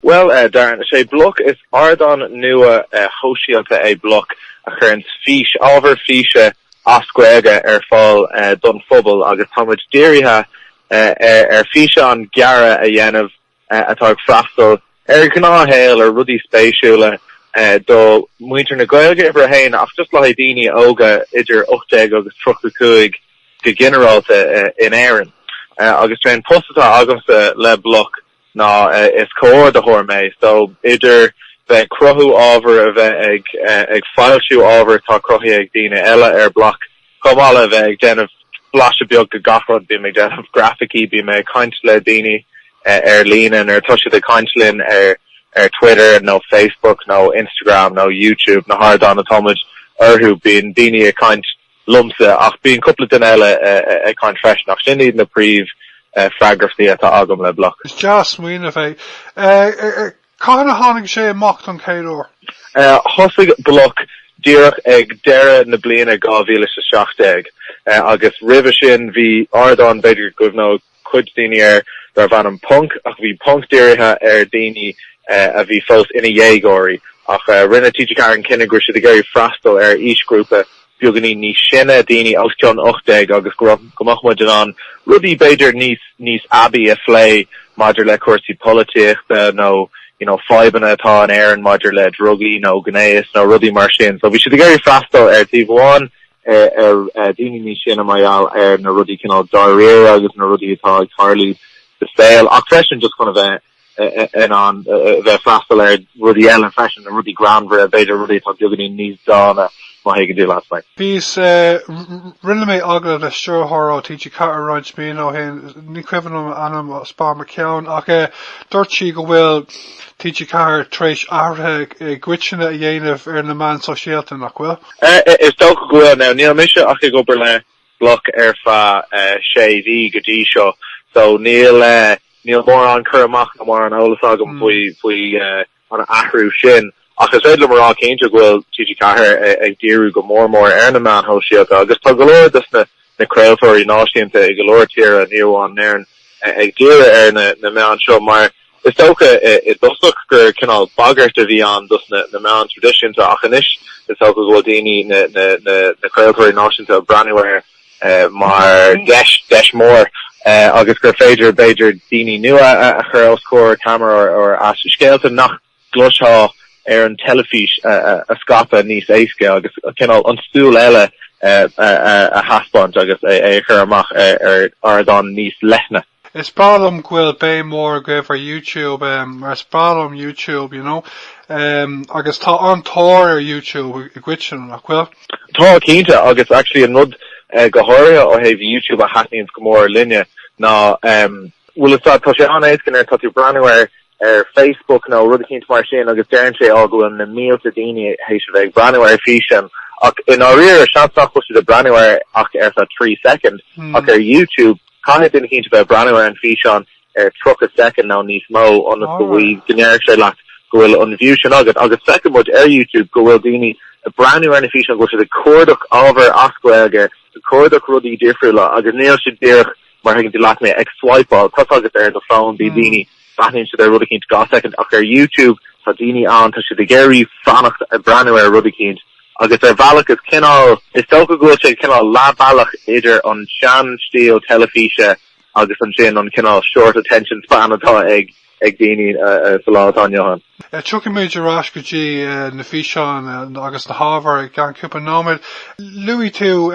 Well, Darren, sé BLOC is ardán nua shóisialta BLOC a churn fiche ábhar fiche ascuaige fáil don phobal agus támuid dírithe fiche an gearra a dhéanamh atá freastal gnáthhéil ar rudí spéisiúla do muintir na Gaeilge ibre hain ach just le daoine óga idir 8 agus 35 go generalta in Éireann. Agus train postata agamsa le BLOC na is cóir de hormé, so idir the crohu ábhar a bheith ag fáilsiú ábhar tá crochi ag daoine eile BLOC comála a bheith ag déanamh blase beag go gafrod bí me déanamh graficí bí me caint le daoine línan ar tuise de caintlinn Twitter, no Facebook, no Instagram, no YouTube, no hardán atomid orthú bíon daoine a caint lumsa ach bíon cúpla den eile a caint freisin ach sin iad na príomh freagraftaí atá agam le BLOC. Is just muoine bheith. Cána tháinig sé mocht an céadúir? Thosaigh BLOC díreach ag deire na bliana 2017 agus ribh sin bhí ardán beidir go bhfuil cuid daoine dar bhan an punk ach bhí punk díirithe daoine a bhí fós ina dhéagóirí ach rinne tíide an cinenne gur si a géirí freastal ísgrúpa beganí ní sinne daoine aus John 8 agus gomach mu an rudí beidir níos abí a phlé maidir le cuasaí políochta nó fibanna atá an Éireann maidir le drugaí nó gnéis nó rudí mar sin, so bhí si a géirí freastal tíomháin daoine ní sinne maiall na rudí cinál daréir agus na rudí atá ag tarlú de féil ach freisin just chun a bheith an bheith freastal rudí eile freisin na rudí granmhar a beidir rudí tá beganí níos dána hagen dé last night. Bís rinne mé agla le stúrthóra tíide car roiint mí ó hen ní cuihann anam spá mar ceann ach dúirt si go bhfuil tíide car tréis áirithe gcuiseanna a dhéanamh ar na meáin shóisialta nach bhfuil? Is dó go bhfuil ná níl mise ach go gur le BLOC ar fa sédí go dtí seo, so níl mór an chur amach na mór an eolas agam faoi an ahrú sin. Ach is réad le marrá céinte gohfuil tíide chathair ag díriú go mór ar na meáin shóisialta agus tá go leor dus na creaaltóirí náisiúnta ag go leor tíre níomháin Éireann ag díire ar na meáin seo mar is tócha is dosach gur cinál bagart a bhí an dus na meáin tradiisiúnta ach inis is tócha go daoine na creaaltóirí náisiúnta Braniware mar deis mór agus gur féidir beidir daoine nua a chur oscóir camera or as scéalta nach glosá ar an telefís a scapa níos éisce agus cinál an stúl eile a haspáint agus chur amach ar ardán níos lethna. Is brálam ghfuil bé mór goibh ar YouTube, mar brálam YouTube, agus tá antóir ar YouTube i gcuiseanna nach bhfuil? Tá cínta agus actually an rud go háirithe ó thaobh YouTube a haithníonn go mór linne ná bhfuil tá sé an éiscin ar tatú Braniware Facebook no rud cinn mar sin agus dearn sé á go na mílta daoine hééis bheith Braniware fichen ach in áíir seanach chu de Braniware ach ar 3 second ach ar YouTube caiith duine cinn bheith Braniware an fichen ar 3 second ná níos mó an go bhí gnéir sé leat go bhfuil an view sin agus second mud ar YouTube go bhfuil daoine a Braniware na fichen go si de cuadach ábhar ascuaige de cuadach rudí difriúla agus níl si ddíoch mar higann dí leat mé ag swipeáil tá agus ar do phone bí daoine batning to their ruddy got second after YouTube so dini on to the Gary Fanacht a Braniware ruddy keen agus their valak is kinal is stoka go to kinal Labhair either on Seán steel telefisha agus an sin on kinal short attention span atá ag dini salá an Johan. Chuki major Rashkaji na Fishon agus na Harvard gan Cooper Nomad Louis too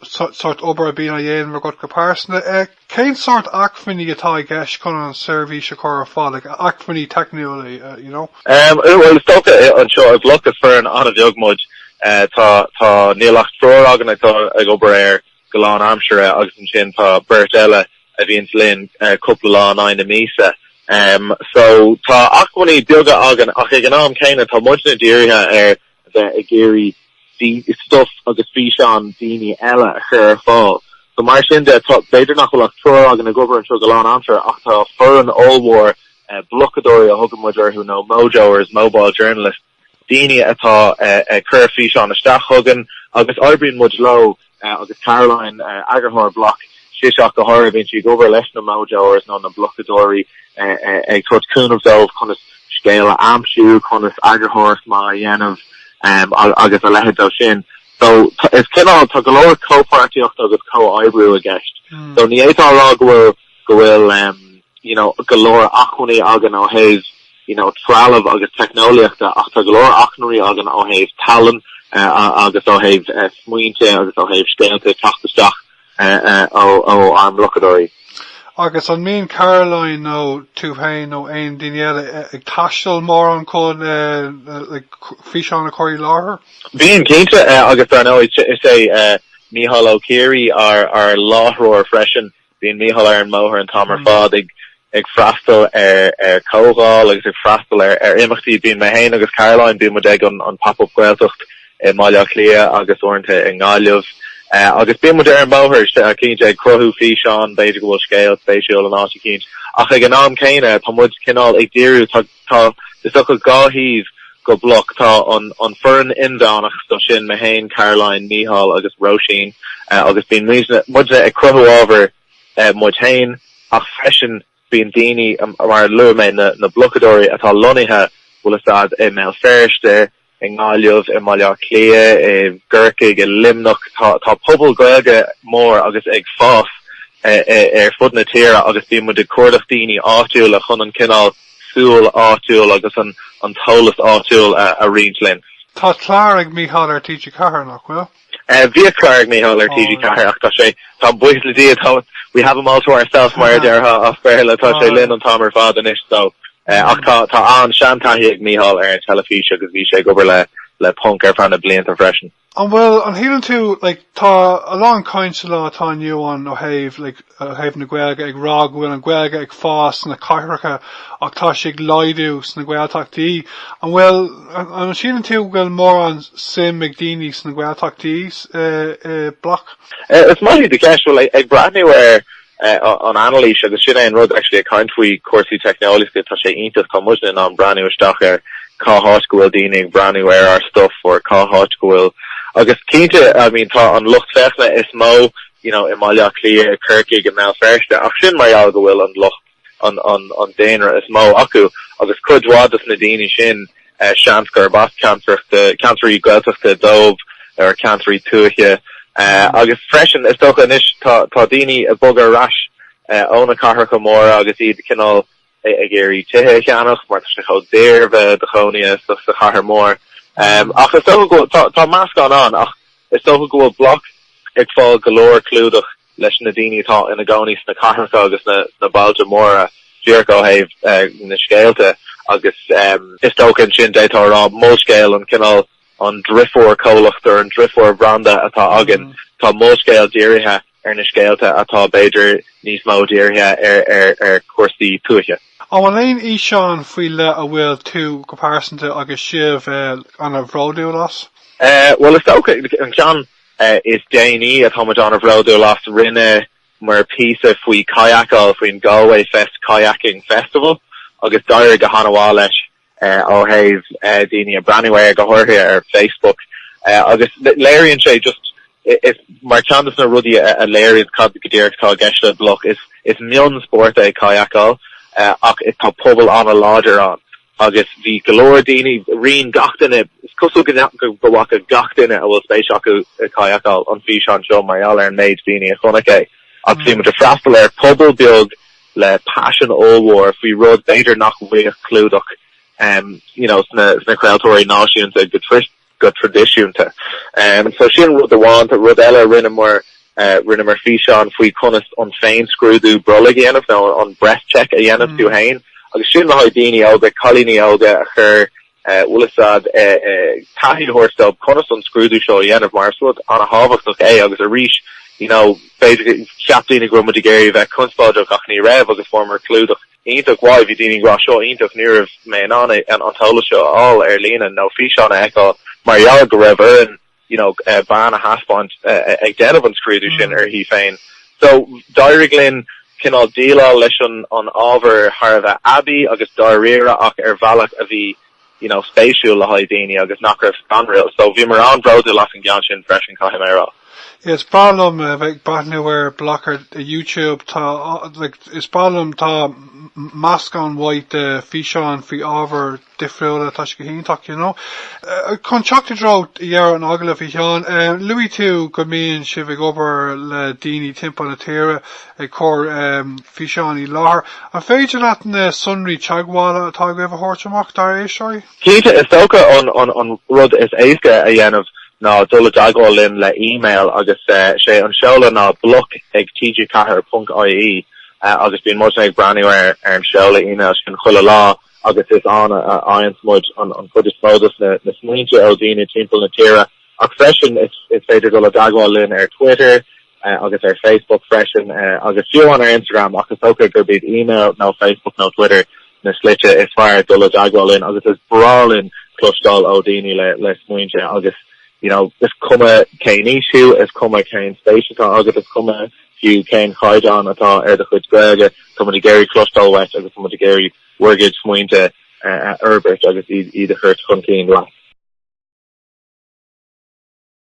sort over being a yen we got comparison Kain sort acfini atá gesh kon an service chora fád acfini technically well stoka an show BLOC is for an on jogmud tá nílacht Phríora agan ag obair ar Galán Amshere agus an sin tá Bert Ella a bhíonn linn couple lá 9 na mísa. So tá achhaní beaga agan ach ag an am céine tá muidna díirithe ar bheith ag géirí stuff agus físeán daoine eile a chur fáil. So mar sin de beidir nach bhfuil Phríora agan a gobar an Galán Amshere ach tá fur an allmhór blocadóirí a thugan muidir who know Mojo or is mobile journalist daoine atá chur físeán isteach thugan agus Aibreán muid lo agus Caroline Agarthóir BLOC Shishak the horror bin she go over less na mojo or is non na blockadori a tot kun of those kind of scale amshu kind of agar horse ma yen of agus a lehed do shin. So it's kinda to galore co-party of agus co-Aibreán a guest. So ni eight all go will you know galore achuni agan o his you know tralav agus technology to galore achnury agan o his talent agus o his smuinte agus o his scale to tachstach o arm blockadori. Agus an mean Caroline no two hay no ein Daniela tashel more on called like fish on a curry laher. Being Kinta agus I know it's a Mihal O'Keery our lahr freshen being Mihal Aaron Moher and Tomer Fod ag frastal Kogal agus ag frastal imachti being meáin agus Caroline being modeg on pop-up gweltucht Malia Clea agus ornte in Gaeilge. Agus being with Darren Moher, Kinja Crohu Fish on Beijing will scale spatial and Archie Kinj. Ach ag anam Kana, Tomwood Kinal ag Diru ta the suckle Gahiv go block ta on Fern Indon so Shin meáin Caroline Mihal agus Roisin agus being mudja a Crohu over Motain ach freshen being Dini mar Lume na blockadori at all Loniha will asad Mel Ferish there. In Gaeilge, in Malia Clea, Gurkig, in Limnock, ta pobl Gaeilge more, agus ag fos, fud na tira, agus being with the Cordach Dini áitiúil a chun an kinál súil áitiúil agus an tolas áitiúil a ringlin. Ta clarag Mihal ar TG Cahar nach, well? Via clarag Mihal ar TG Cahar, ach ta sé, ta buisle dia, we have them all to ourselves, mar there ha affairla, ta sé lin on Tomer Fad and ish, so. Ach tá an Seán ag Mihal ar telefíe agus bhí sé go le punk ar fan a blianta freshen. And well, an hílan tú, like, tá a long council tá nniu an ó haibh, like, haibh na Gaeilge ag rágúil an Gaeilge ag fás na caithreacha ach tá sé ag leidús na Gaeltachtaí. And well, an hílan tú bhfuil mór an sim ag daoine na Gaeltachtaí BLOC? It's mighty the cash, well, ag brand new on Annalise agus sin ein rud actually a country coursey technology go tá sé intas commusin on brand new stock cá hoscoil díning brand new our stuff or cá hoscoil agus cínte I mean tá an lucht fechna is mó you know Malia Clea Kirkig and Mel Fershta ach sin mar al go will an lucht on Dainra is mó acu agus cudwadas na díine sin seanskar bas cancer gweltachta dómh or cancer tuaithe agus freshen is toch an ish ta dini a bugger rash ona kahar kamora agus iad kinal a geri tehe chanach mar se go der de gonia so se kahar more ach is toch go ta mask on ach is toch go BLOC ik fall galore cludach leis na dini ta in a gonis na kahar agus na balja mora Jericho have na scéalta agus is toch an shin data ra mo scale and kinal on drifor cólachtar and drifor branda atá agin tá mó scéal dírithe ar na scéalta atá beidir níos mó dírithe ar cuasaí tuaithe. An léon Seán faoi le a bhfuil tú compárasanta agus sibh an a bhródú las? Well is okay an Seán is déanaí atá muid an a bhródú las rinne mar písa faoi kayakáil faoin Galway Fest Kayaking Festival agus dair go hanaá leis ó haibh daoine a brandware go háirthe ar Facebook agus léironn sé just if mar chandas na rudí a léironn cad go dtíreach tá geiste BLOC is mion sport é kayakáil ach is tá pobl an a láidir an agus bhí galore daoine rion gachtainine is cosú go bhacha gachtainine a bhfuil spéis acu kayakáil an bhí seán seo mar eall ar an méid daoine a chunacé ach bhí mu de freastal ar pobl beag le passion óhór bhí rud beidir nach bhuaich clúdach you know, sna creatory náisiúnta a good tradiisiúnta. So sin rud aháin rud eile rinne mar fián faoi conas an féin scrúdú brola dhéanamh nó an breast check a dhéanamh tú hain agus sin le daoine óga cholíní óga a chur ulasad taithí hórstab conas an scrúdú seo dhéanamh mar sud an a hábhachtach agus a ríis you know basically cheapdaoine grumma de géirí bheith kunspáideach ach ní raibh agus formar clúdach Íntaach why vi dini gra seo íntaach níir meáin an antála seo all ar lína nó fi seán eá mar go raibh an you know ban a haspont ag denmh an scrúdú sin ar hí féin so dairiglinn cinál díla leis an ábhar Harbh Abbey agus daréire ach ar bhealach a bhí you know spéisiúil le haidíine agus nach raibh anreal so bhí mar an bróide las an gan sin freisin caiim Yes, problem bheith bathnúir blocker YouTube tá like is problem tá mask an white Seán fi ábhar difriúla tá go híntaach, you know. Contracted dro iar an agla fi Seán. Louis tú go mín si bheith obair le daoine timp na tíre cór fi Seán I Labhair. An féidir leat na sunraí teaghála atá go bh hortamach dar é seo? Cíte is tóca an rud is éasca a dhéanamh ná dula dagáil linn le email agus sé an seola ná BLOC ag tgcathair.ie agus bíon mór ag braniú an seola email sin chuile lá agus is an aon smud an chud is módas na smuointe ó daoine timpeall na tíre ach freisin is féidir dula dagáil linn Twitter agus Facebook freisin agus fiú an Instagram agus tóca gur bíad email nó Facebook nó Twitter na slite is fearr dula dagáil linn agus is brálinn clústáil ó daoine le smuointe agus you know, is cuma céin issue, is cuma céin station agus is cuma fiú céin chaidán atá de chud Gaeilge, cuma de géirí clústáil wet agus cuma de géirí wargid smuointe Herbert agus iad a chuirt chun cín leat.